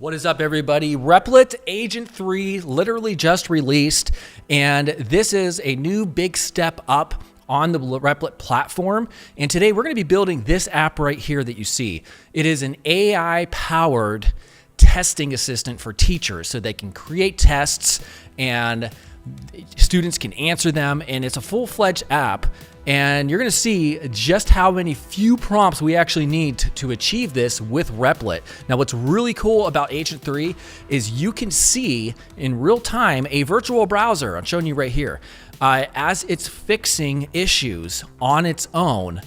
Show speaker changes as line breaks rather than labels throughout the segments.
What is up, everybody? Replit Agent 3 literally just released, and this is a new big step up on the Replit platform. And today we're going to be building this app right here that you see. It is an AI-powered testing assistant for teachers, so they can create tests and students can answer them, and it's a full-fledged app. And you're going to see just how many few prompts we actually need to achieve this with Replit. Now, what's really cool about Agent 3 is you can see in real time a virtual browser. I'm showing you right here. As it's fixing issues on its own.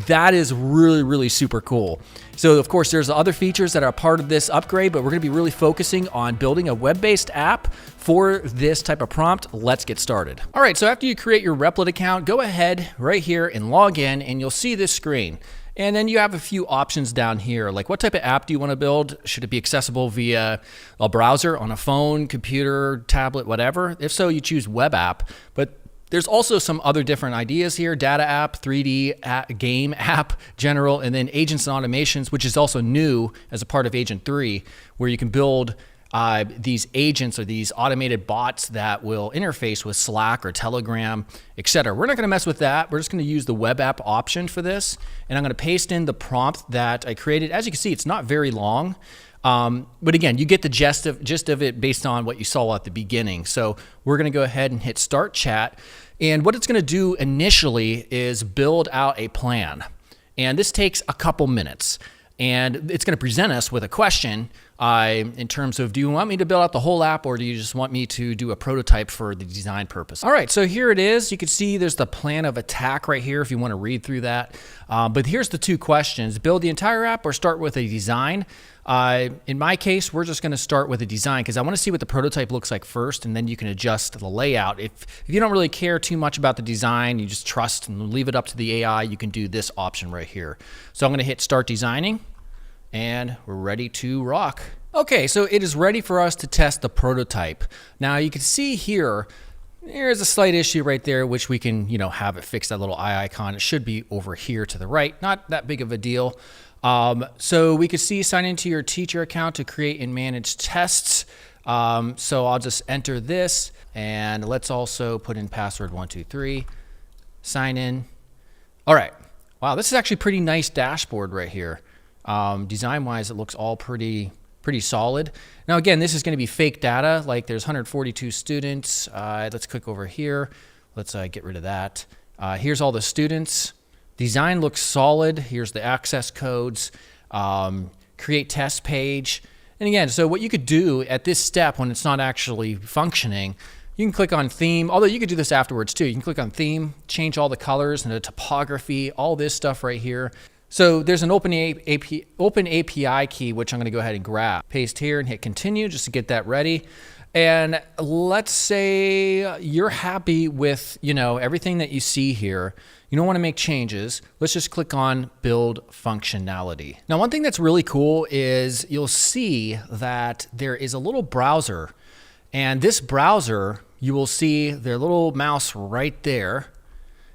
That is really, really super cool. So of course, there's other features that are a part of this upgrade, but we're gonna be really focusing on building a web-based app for this type of prompt. Let's get started. All right, so after you create your Replit account, go ahead right here and log in, and you'll see this screen. And then you have a few options down here, like what type of app do you wanna build? Should it be accessible via a browser, on a phone, computer, tablet, whatever? If so, you choose web app. But there's also some other different ideas here: data app, 3D game app, general, and then agents and automations, which is also new as a part of Agent 3, where you can build these agents or these automated bots that will interface with Slack or Telegram, etc. We're not going to mess with that. We're just going to use the web app option for this, and I'm going to paste in the prompt that I created. As you can see, it's not very long. But again, you get the gist of it based on what you saw at the beginning. So we're going to go ahead and hit start chat. And what it's going to do initially is build out a plan. And this takes a couple minutes. And it's going to present us with a question in terms of, do you want me to build out the whole app, or do you just want me to do a prototype for the design purpose? All right, so here it is. You can see there's the plan of attack right here if you want to read through that. But here's the two questions: build the entire app or start with a design. In my case, we're just going to start with a design because I want to see what the prototype looks like first, and then you can adjust the layout. If you don't really care too much about the design, you just trust and leave it up to the AI, you can do this option right here. So I'm going to hit start designing, and we're ready to rock. Okay, so it is ready for us to test the prototype. Now you can see here, there's a slight issue right there, which we can, have it fix that little eye icon. It should be over here to the right. Not that big of a deal. So we could see sign into your teacher account to create and manage tests. So I'll just enter this, and let's also put in password 123, sign in. All right. Wow, this is actually a pretty nice dashboard right here. Design-wise, it looks all pretty solid. Now again, this is going to be fake data. Like there's 142 students. Let's click over here. Let's get rid of that. Here's all the students. Design looks solid. Here's the access codes, create test page. And again, so what you could do at this step when it's not actually functioning, you can click on theme, although you could do this afterwards too. You can click on theme, change all the colors and the topography, all this stuff right here. So there's an open API key, which I'm going to go ahead and grab. Paste here and hit continue just to get that ready. And let's say you're happy with, everything that you see here. You don't want to make changes. Let's just click on build functionality. Now, one thing that's really cool is you'll see that there is a little browser, and this browser, you will see their little mouse right there,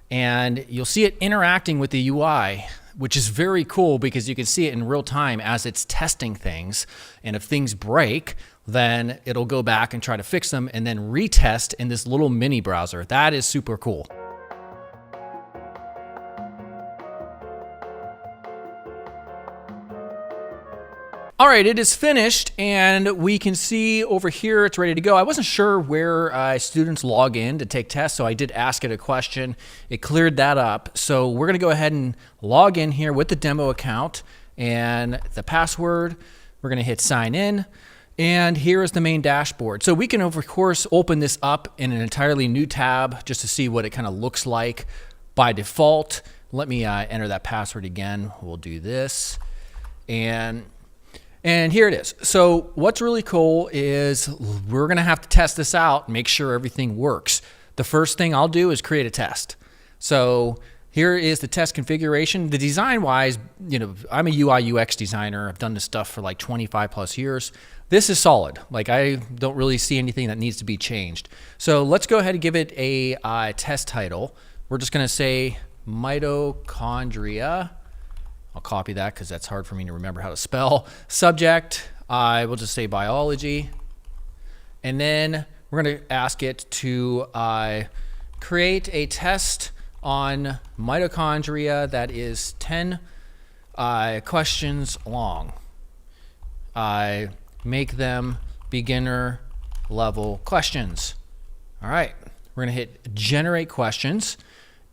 and you'll see it interacting with the UI, which is very cool because you can see it in real time as it's testing things. And if things break, then it'll go back and try to fix them and then retest in this little mini browser. That is super cool. All right, it is finished, and we can see over here it's ready to go. I wasn't sure where students log in to take tests, so I did ask it a question. It cleared that up. So we're gonna go ahead and log in here with the demo account and the password. We're gonna hit sign in, and here is the main dashboard. So we can, of course, open this up in an entirely new tab just to see what it kind of looks like by default. Let me enter that password again. We'll do this, and here it is. So what's really cool is we're going to have to test this out, make sure everything works. The first thing I'll do is create a test. So here is the test configuration. The design-wise, I'm a UI UX designer. I've done this stuff for like 25 plus years. This is solid. Like I don't really see anything that needs to be changed. So let's go ahead and give it a test title. We're just going to say mitochondria. I'll copy that because that's hard for me to remember how to spell. Subject, We'll just say biology. And then we're going to ask it to create a test on mitochondria that is 10 questions long. Make them beginner level questions. All right, we're going to hit generate questions.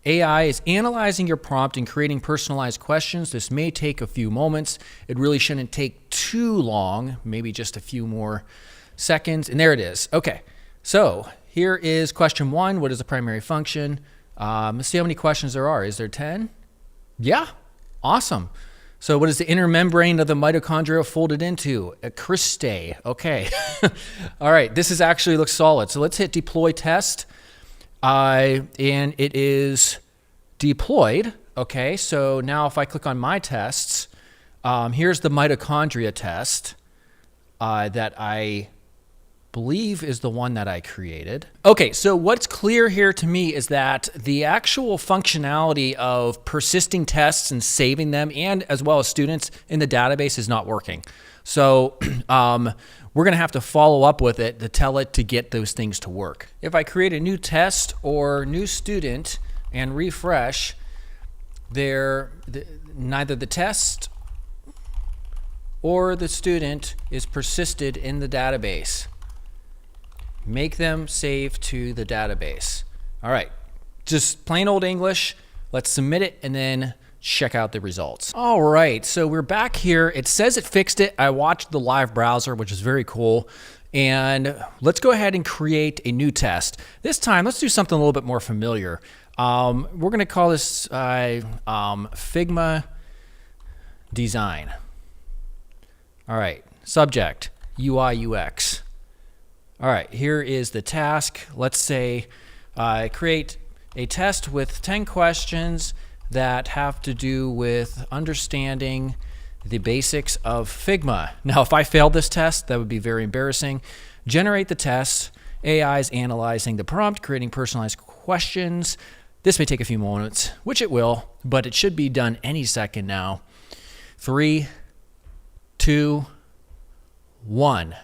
AI is analyzing your prompt and creating personalized questions. This may take a few moments. It really shouldn't take too long, maybe just a few more seconds. And there it is. Okay, so here is question 1. What is the primary function? Let's see how many questions there are. Is there 10? Yeah, awesome. So what is the inner membrane of the mitochondria folded into? A cristae. Okay. All right, this actually looks solid. So let's hit deploy test. And it is deployed. Okay, so now if I click on my tests, here's the mitochondria test that I believe is the one that I created. Okay, so what's clear here to me is that the actual functionality of persisting tests and saving them, and as well as students in the database, is not working. So we're gonna have to follow up with it to tell it to get those things to work. If I create a new test or new student and refresh, neither the test or the student is persisted in the database. Make them save to the database. All right, just plain old English. Let's submit it and then check out the results. All right, so we're back here. It says it fixed it. I watched the live browser, which is very cool. And let's go ahead and create a new test. This time, let's do something a little bit more familiar. We're gonna call this Figma design. All right, subject, UI, UX. All right, here is the task. Let's say create a test with 10 questions that have to do with understanding the basics of Figma. Now, if I failed this test, that would be very embarrassing. Generate the test. AI is analyzing the prompt, creating personalized questions. This may take a few moments, which it will, but it should be done any second now. 3, 2, 1.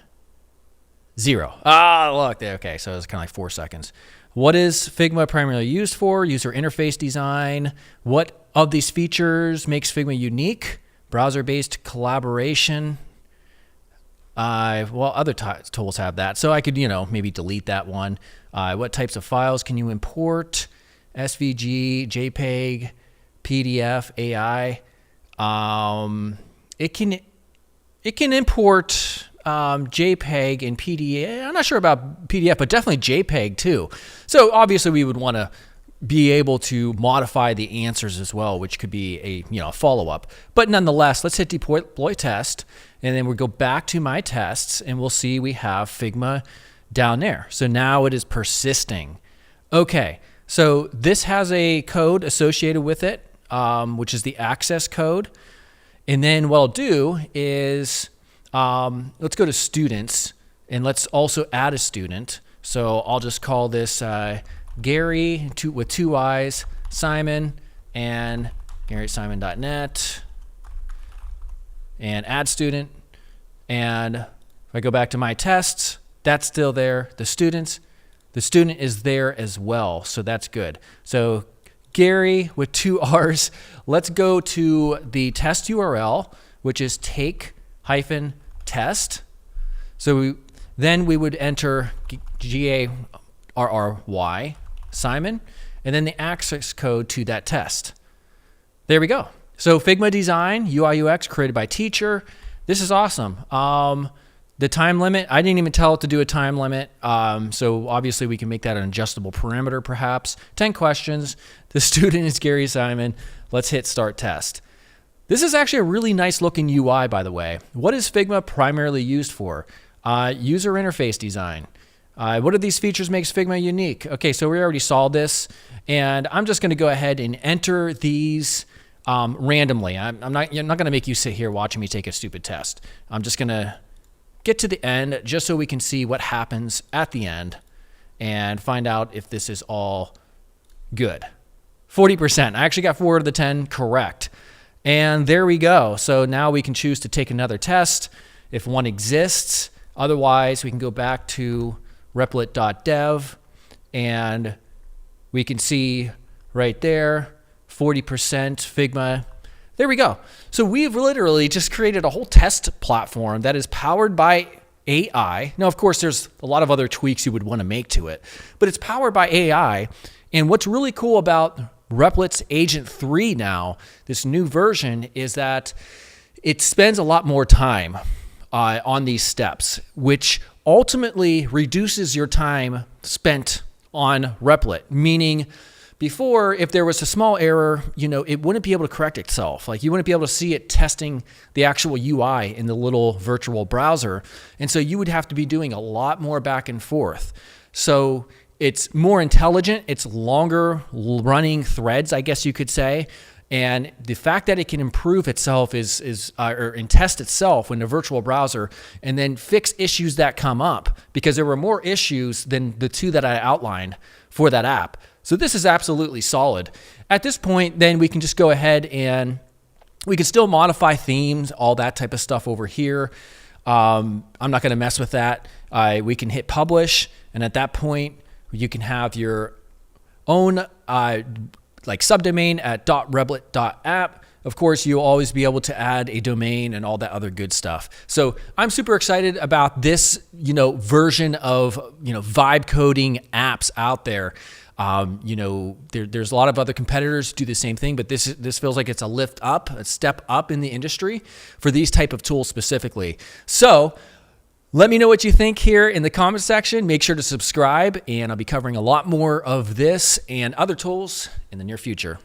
0. Look there. Okay, so it's kind of like 4 seconds. What is Figma primarily used for? User interface design. What of these features makes Figma unique? Browser-based collaboration. Well, other tools have that, so I could, maybe delete that one. What types of files can you import? SVG, JPEG, PDF, AI. It can import JPEG and PDF. I'm not sure about PDF, but definitely JPEG too. So obviously we would want to be able to modify the answers as well, which could be a follow-up. But nonetheless, let's hit deploy test, and then we'll go back to my tests, and we'll see we have Figma down there. So now it is persisting. Okay, so this has a code associated with it, which is the access code. And then what I'll do is let's go to students, and let's also add a student. So I'll just call this Gary with 2 I's, Simon, and GarySimon.net, and add student. And if I go back to my tests, that's still there. The student is there as well, so that's good. So Gary with 2 R's. Let's go to the test URL, which is take-test. So then we would enter GARRY, Simon, and then the access code to that test. There we go. So Figma design, UI UX created by teacher. This is awesome. The time limit, I didn't even tell it to do a time limit. So obviously we can make that an adjustable parameter perhaps. 10 questions. The student is Gary Simon. Let's hit start test. This is actually a really nice looking UI, by the way. What is Figma primarily used for? User interface design. What of these features makes Figma unique? Okay, so we already saw this, and I'm just gonna go ahead and enter these randomly. I'm not gonna make you sit here watching me take a stupid test. I'm just gonna get to the end just so we can see what happens at the end and find out if this is all good. 40%. I actually got 4 out of the 10 correct. And there we go. So now we can choose to take another test. if one exists. Otherwise, we can go back to replit.dev and we can see right there, 40% Figma. There we go. So we've literally just created a whole test platform that is powered by AI. Now, of course, there's a lot of other tweaks you would want to make to it, but it's powered by AI. And what's really cool about Replit's Agent 3 now, this new version, is that it spends a lot more time on these steps, which ultimately reduces your time spent on Replit. Meaning, before, if there was a small error, it wouldn't be able to correct itself. Like, you wouldn't be able to see it testing the actual UI in the little virtual browser. And so you would have to be doing a lot more back and forth. So it's more intelligent. It's longer running threads, I guess you could say. And the fact that it can improve itself and test itself in the virtual browser and then fix issues that come up, because there were more issues than the two that I outlined for that app. So this is absolutely solid. At this point, then we can just go ahead and we can still modify themes, all that type of stuff over here. I'm not going to mess with that. We can hit publish, and at that point, you can have your own subdomain at .replit.app. Of course, you'll always be able to add a domain and all that other good stuff. So I'm super excited about this, version of, vibe coding apps out there. There's a lot of other competitors who do the same thing, but this feels like it's a step up in the industry for these type of tools specifically. So let me know what you think here in the comment section. Make sure to subscribe, and I'll be covering a lot more of this and other tools in the near future.